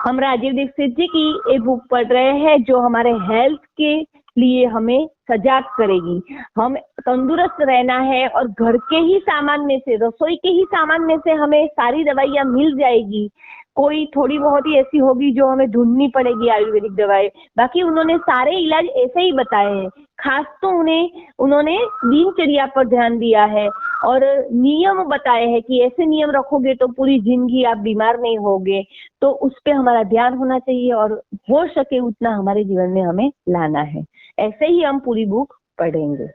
हम राजीव दीक्षित जी की ये बुक पढ़ रहे हैं जो हमारे हेल्थ के लिए हमें सजाग करेगी। हम तंदुरुस्त रहना है और घर के ही सामान में से, रसोई के ही सामान में से हमें सारी दवाइयाँ मिल जाएगी। कोई थोड़ी बहुत ही ऐसी होगी जो हमें ढूंढनी पड़ेगी आयुर्वेदिक दवाएं, बाकी उन्होंने सारे इलाज ऐसे ही बताए हैं। खास तो उन्होंने दिनचर्या पर ध्यान दिया है और नियम बताए हैं कि ऐसे नियम रखोगे तो पूरी जिंदगी आप बीमार नहीं होगे। तो उस पे हमारा ध्यान होना चाहिए और हो सके उतना हमारे जीवन में हमें लाना है। ऐसे ही हम पूरी बुक पढ़ेंगे।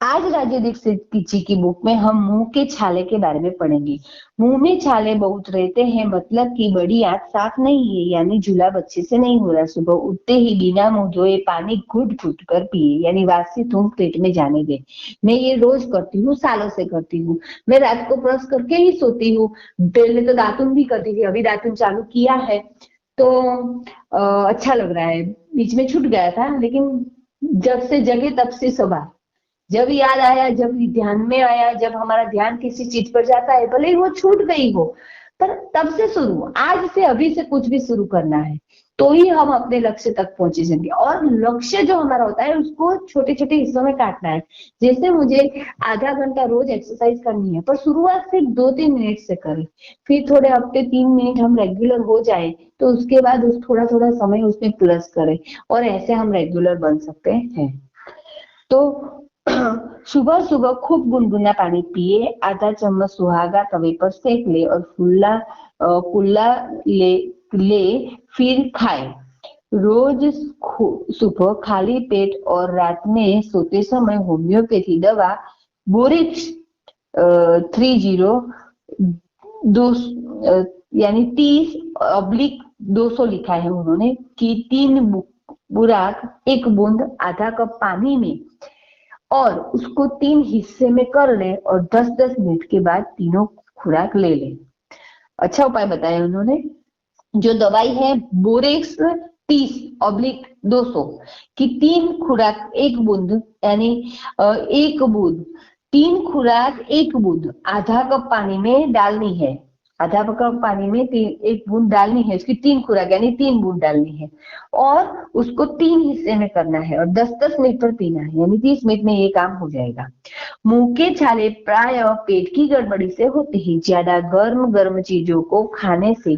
आज राजीव दीक्षित जी की बुक में हम मुंह के छाले के बारे में पढ़ेंगे। मुंह में छाले बहुत रहते हैं, मतलब कि बड़ी आंत साफ नहीं है, यानी जुलाब अच्छे से नहीं हो रहा। सुबह उठते ही बिना मुंह धोए पानी घुट घुट कर पिए, यानी वासी थूक पेट में जाने दे। मैं ये रोज करती हूँ, सालों से करती हूँ। मैं रात को ब्रश करके ही सोती हूँ। पहले तो दातुन भी करती थी, अभी दातुन चालू किया है तो अच्छा लग रहा है। बीच में छूट गया था, लेकिन जब से जगे तब से सुबह जब याद आया, जब ध्यान में आया, जब हमारा ध्यान किसी चीज पर जाता है, भले ही वो छूट गई हो, पर तब से शुरू, आज से अभी से कुछ भी शुरू करना है तो ही हम अपने लक्ष्य तक पहुंचे जाएंगे। और लक्ष्य जो हमारा होता है उसको छोटे छोटे हिस्सों में काटना है। जैसे मुझे आधा घंटा रोज एक्सरसाइज करनी है, पर शुरुआत सिर्फ 2-3 मिनट से करें, फिर थोड़े हफ्ते 3 मिनट हम रेगुलर हो जाए तो उसके बाद उस थोड़ा थोड़ा समय उसमें प्लस करें और ऐसे हम रेगुलर बन सकते हैं। तो सुबह सुबह खूब गुनगुना पानी पिए, आधा चम्मच सुहागा तवे पर सेक ले और कुल्ला ले फिर खाए। रोज सुबह खाली पेट और रात में सोते समय होम्योपैथी दवा बोरिक्स यानी 30/200 लिखा है उन्होंने कि 3 बुराक 1 बूंद आधा कप पानी में और उसको 3 हिस्से में कर ले और 10-10 मिनट के बाद तीनों खुराक ले ले। अच्छा उपाय बताया उन्होंने। जो दवाई है बोरेक्स 30/200 की 3 खुराक 1 बूंद, यानी 1 बूंद 3 खुराक 1 बूंद आधा कप पानी में डालनी है। आधा कप पानी में 1 बूंद डालनी है, उसकी 3 खुराक यानी 3 बूंद डालनी है और उसको 3 हिस्से में करना है और 10-10 मिनट पर पीना है, यानी 30 मिनट में ये काम हो जाएगा। मुंह के छाले प्राय पेट की गड़बड़ी से होते हैं। ज्यादा गर्म गर्म चीजों को खाने से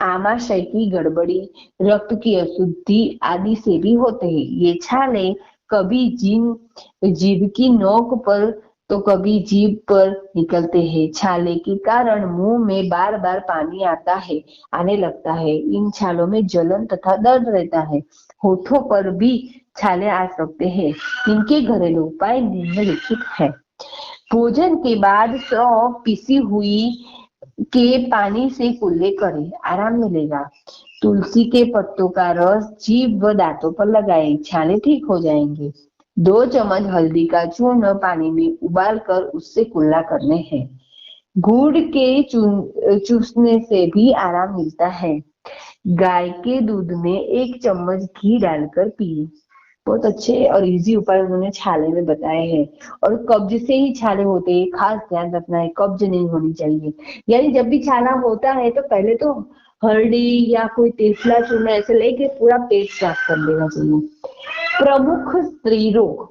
आमाशय की गड़बड़ी, रक्त की अशुद्धि आदि से भी होते हैं। ये छाले कभी जीभ की नोक पर तो कभी जीभ पर निकलते हैं। छाले के कारण मुंह में बार बार पानी आने लगता है। इन छालों में जलन तथा दर्द रहता है। होठों पर भी छाले आ सकते हैं। इनके घरेलू उपाय निम्नलिखित है। भोजन के बाद सौंफ पीसी हुई के पानी से कुल्ले करें, आराम मिलेगा। तुलसी के पत्तों का रस जीभ व दांतों पर लगाएं, छाले ठीक हो जाएंगे। 2 चम्मच हल्दी का चूर्ण पानी में उबाल कर उससे कुल्ला करने हैं। गुड़ के चूसने से भी आराम मिलता है। गाय के दूध में 1 चम्मच घी डालकर पिए। बहुत अच्छे और इजी उपाय उन्होंने छाले में बताए हैं। और कब्ज से ही छाले होते हैं, खास ध्यान रखना है, कब्ज नहीं होनी चाहिए। यानी जब भी छाला होता है तो पहले तो हल्दी या कोई तेफला चूर्ण ऐसे लेके पूरा पेट साफ कर लेना चाहिए। प्रमुख स्त्री रोग।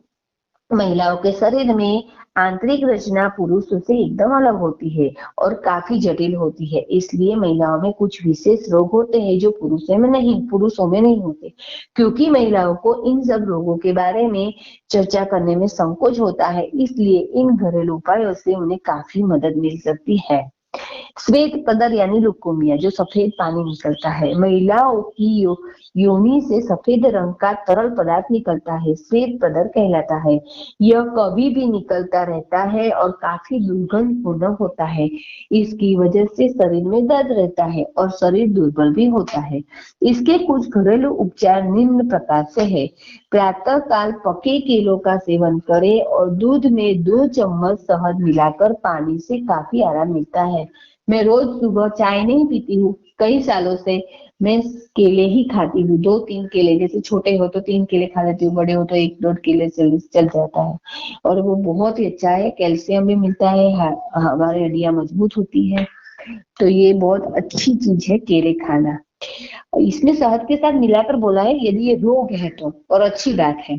महिलाओं के शरीर में आंतरिक रचना पुरुषों से एकदम अलग होती है और काफी जटिल होती है। इसलिए महिलाओं में कुछ विशेष रोग होते हैं जो पुरुषों में नहीं होते। क्योंकि महिलाओं को इन सब रोगों के बारे में चर्चा करने में संकोच होता है, इसलिए इन घरेलू उपायों से उन्हें काफी मदद मिल सकती है। श्वेत पदर यानी लुकोमिया, जो सफेद पानी निकलता है। महिलाओं की योनि से सफेद रंग का तरल पदार्थ निकलता है, श्वेत पदर कहलाता है। यह कभी भी निकलता रहता है और काफी दुर्गंधपूर्ण होता है। इसकी वजह से शरीर में दर्द रहता है और शरीर दुर्बल भी होता है। इसके कुछ घरेलू उपचार निम्न प्रकार से है। प्रातः काल पके केलों का सेवन करें और दूध में 2 चम्मच शहद मिलाकर पानी से काफी आराम मिलता है। मैं रोज सुबह चाय नहीं पीती हूँ, कई सालों से मैं केले ही खाती हूँ। 2-3 केले, जैसे छोटे हो तो 3 केले खा लेती हूँ, बड़े हो तो 1-1.5 केले चल जाता है और वो बहुत ही अच्छा है। कैल्शियम भी मिलता है, हमारी हड्डियां मजबूत होती है, तो ये बहुत अच्छी चीज है केले खाना। इसमें शहद के साथ मिलाकर बोला है यदि ये रोग है तो, और अच्छी बात है।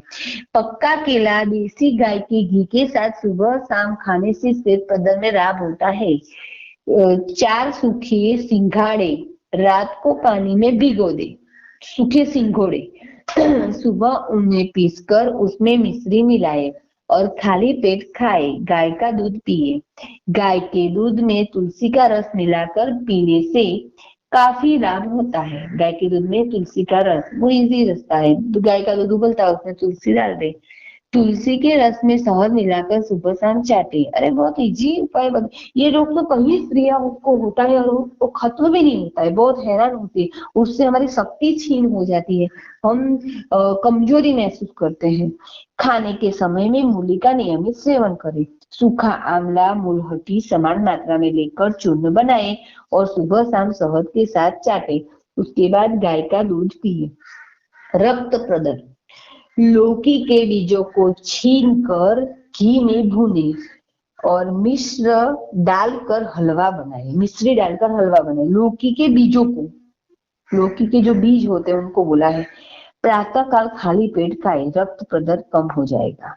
पक्का केला देसी गाय के घी के साथ सुबह शाम खाने से श्वेत प्रदर में लाभ होता है। 4 सूखे सिंघाड़े रात को पानी में भिगो दे, सूखे सिंघोड़े सुबह उन्हें पीसकर उसमें मिश्री मिलाए और खाली पेट खाए। गाय का दूध पिए। गाय के दूध में तुलसी का रस मिलाकर पीने से काफी लाभ होता है। गाय के दूध में तुलसी का रस, वो इजी रास्ता है, गाय का दूध उबलता है उसमें तुलसी डाल दे, तुलसी के रस में शहद मिलाकर सुबह शाम चाटे। अरे बहुत इजी उपाय ये रोग तो कई स्त्रियों को होता है और वो खत्म भी नहीं होता है, बहुत हैरान होती है, उससे हमारी शक्ति छीन हो जाती है, हम कमजोरी महसूस करते हैं। खाने के समय में मूली का नियमित सेवन करें। सूखा आंवला मुलहटी समान मात्रा में लेकर चूर्ण बनाए और सुबह शाम शहद के साथ चाटे। उसके बाद गाय का दूध पिए। रक्त प्रदर, लौकी के बीजों को छीलकर घी में भूने और मिश्र डालकर हलवा बनाए, मिश्री डालकर हलवा बनाए। लौकी के बीजों को, लौकी के जो बीज होते हैं उनको बोला है। प्रातः काल खाली पेट खाए, रक्त प्रदर कम हो जाएगा।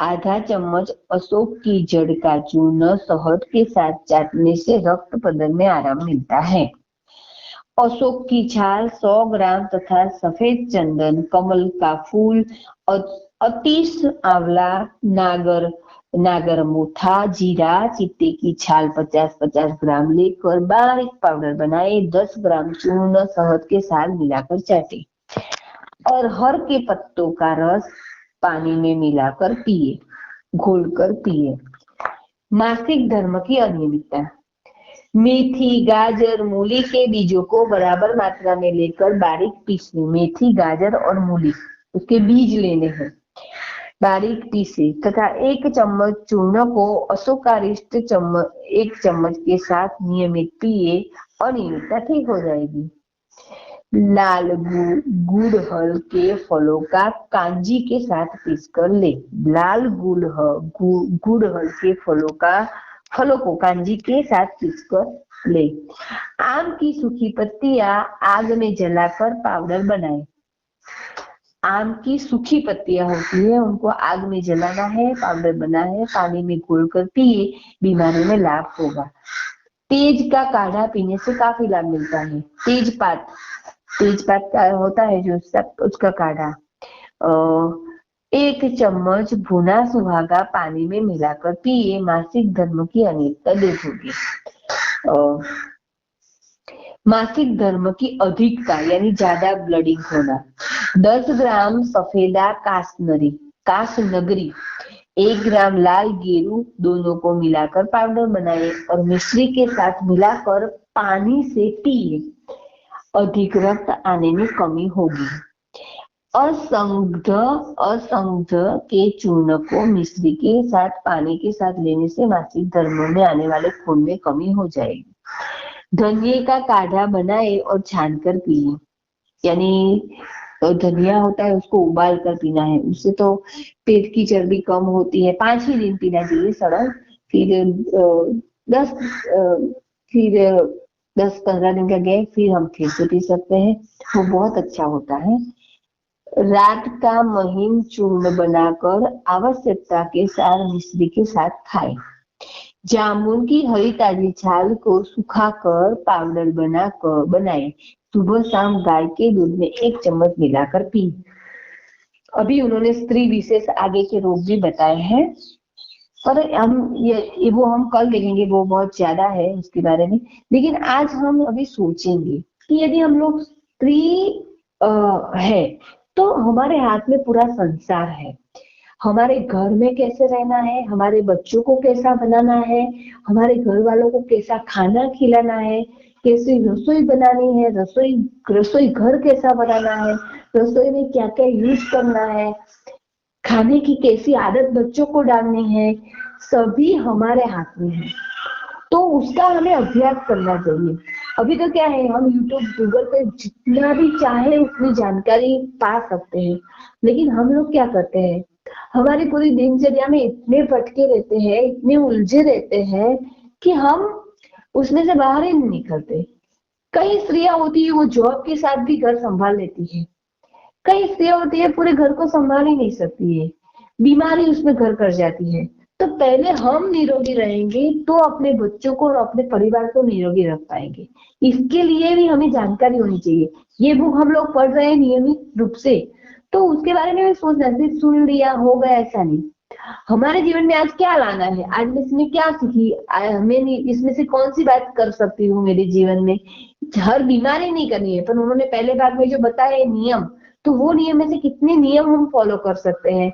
आधा चम्मच अशोक की जड़ का चूर्ण शहद के साथ चाटने से रक्त प्रदर में आराम मिलता है। अशोक की छाल 100 ग्राम तथा सफेद चंदन, कमल का फूल, अतीश आंवला, नागर मोथा, जीरा, चित्ते की छाल 50-50 ग्राम लेकर बारीक पाउडर बनाए। 10 ग्राम चूर्ण शहद के साथ मिलाकर चाटे और हर के पत्तों का रस पानी में मिलाकर पिए, घोलकर पिए। मासिक धर्म की अनियमितता, मेथी गाजर मूली के बीजों को बराबर मात्रा में लेकर बारीक पीसने। मेथी गाजर और मूली उसके बीज लेने हैं, बारीक पीसे तथा 1 चम्मच चूर्ण को अशोकारिष्ट 1 चम्मच के साथ नियमित पिए। अनियमितता ठीक हो जाएगी। लाल गुड़हल के फलों का कांजी के साथ पीसकर ले। लाल गुड़हल के फलों को कांजी के साथ पीसकर ले। आम की सूखी पत्तियां आग में जलाकर पाउडर बनाए। आम की सूखी पत्तियां होती है उनको आग में जलाना है, पाउडर बना है, पानी में घोलकर पिए, बीमारी में लाभ होगा। तेज का काढ़ा पीने से काफी लाभ मिलता है। तेजपात का होता है जो उसका काढ़ा 1 चम्मच भुना सुहागा पानी में मिलाकर पिए। मासिक धर्म की अनियमितता दूर होगी। मासिक धर्म की अधिकता यानी ज्यादा ब्लीडिंग होना। 10 ग्राम सफेदा कासनगरी 1 ग्राम लाल गेरू, दोनों को मिलाकर पाउडर बनाए और मिश्री के साथ मिलाकर पानी से पिए। अधिक रक्त आने में कमी होगी। असंघ के चूर्ण को मिश्री के साथ पानी के साथ लेने से मासिक धर्म में आने वाले खून में कमी हो जाएगी। धनिया का काढ़ा बनाए और छानकर पिए, यानी धनिया होता है उसको उबाल कर पीना है, उससे तो पेट की चर्बी कम होती है। 5 ही दिन पीना चाहिए सड़न, फिर 10-15 दिन का गैप, फिर हम फिर से पी सकते हैं, वो बहुत अच्छा होता है। रात का महीन चूर्ण बनाकर आवश्यकता के साथ मिश्री के साथ खाएं। जामुन की हरी ताजी छाल को सुखाकर पाउडर बनाए, सुबह शाम गाय के दूध में 1 चम्मच मिलाकर पी। अभी उन्होंने स्त्री विशेष आगे के रोग भी बताए हैं, पर वो हम कल देखेंगे, वो बहुत ज्यादा है उसके बारे में। लेकिन आज हम अभी सोचेंगे कि यदि हम लोग स्त्री है तो हमारे हाथ में पूरा संसार है। हमारे घर में कैसे रहना है, हमारे बच्चों को कैसा बनाना है, हमारे घर वालों को कैसा खाना खिलाना है, कैसी रसोई बनानी है, रसोई घर कैसा बनाना है, रसोई में क्या क्या यूज करना है, खाने की कैसी आदत बच्चों को डालनी है, सभी हमारे हाथ में है। तो उसका हमें अभ्यास करना चाहिए। अभी तो क्या है, हम यूट्यूब गूगल पे जितना भी चाहे उतनी जानकारी पा सकते हैं, लेकिन हम लोग क्या करते हैं, हमारी पूरी दिनचर्या में इतने भटके रहते हैं, इतने उलझे रहते हैं कि हम उसमें से बाहर ही नहीं निकलते। कई स्त्रियां होती है वो जॉब के साथ भी घर संभाल लेती है, कई स्त्रियां होती है पूरे घर को संभाल ही नहीं सकती है, बीमारी उसमें घर कर जाती है। तो पहले हम निरोगी रहेंगे तो अपने बच्चों को और अपने परिवार को निरोगी रख पाएंगे। इसके लिए भी हमें जानकारी होनी चाहिए। ये बुक हम लोग पढ़ रहे हैं नियमित रूप से, तो उसके बारे में भी सोचना, सिर्फ सुन लिया हो गया ऐसा नहीं। हमारे जीवन में आज क्या लाना है, आज मैं इसमें क्या सीखी, मैं इसमें से कौन सी बात कर सकती हूँ मेरे जीवन में। हर बीमारी नहीं करनी है, पर उन्होंने पहले भाग में जो बताया नियम, तो वो नियम में से कितने नियम हम फॉलो कर सकते हैं,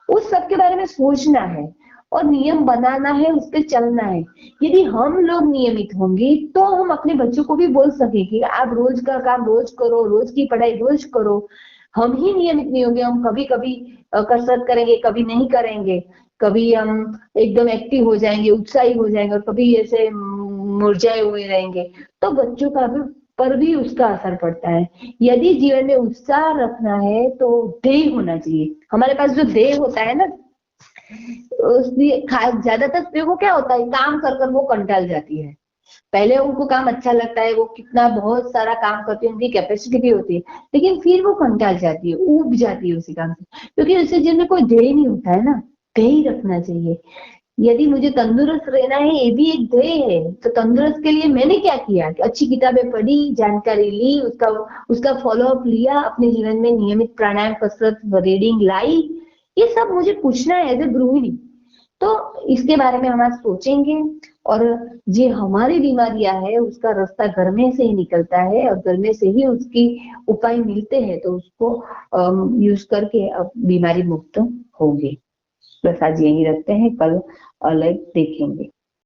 उस सब के बारे में सोचना है और नियम बनाना है, उस पर चलना है। यदि हम लोग नियमित होंगे तो हम अपने बच्चों को भी बोल सके कि आप रोज का काम रोज करो, रोज की पढ़ाई रोज करो। हम ही नियमित नहीं होंगे, हम कभी कभी कसरत करेंगे, कभी नहीं करेंगे, कभी हम एकदम एक्टिव हो जाएंगे, उत्साही हो जाएंगे, और कभी ऐसे मुरझाए हुए रहेंगे, तो बच्चों का भी पर भी उसका असर पड़ता है। यदि जीवन में उत्साह रखना है तो ध्येय होना चाहिए। हमारे पास जो ध्येय होता है ना, उसलिए ज्यादातर स्त्रियों को क्या होता है, काम कर कर वो कंटाल जाती है। पहले उनको काम अच्छा लगता है, वो कितना बहुत सारा काम करती है, उनकी कैपेसिटी भी होती है, लेकिन फिर वो कंटाल जाती है, ऊब जाती है उसी काम से, क्योंकि उससे जिनमें कोई ध्येय नहीं होता है ना। ध्येय रखना चाहिए। यदि मुझे तंदुरुस्त रहना है, ये भी एक ध्येय है, तो तंदुरुस्त के लिए मैंने क्या किया कि अच्छी किताबें पढ़ी, जानकारी ली, उसका उसका फॉलो अप लिया, अपने जीवन में नियमित प्राणायाम, कसरत, रीडिंग लाई। ये सब मुझे पूछना है एज ए गृहिणी। तो इसके बारे में हम आज सोचेंगे, और जो हमारी बीमारियां है उसका रास्ता घर में से ही निकलता है, और घर में से ही उसकी उपाय मिलते हैं, तो उसको यूज करके अब बीमारी मुक्त होंगे। बस आज यही रखते हैं, कल अलग देखेंगे।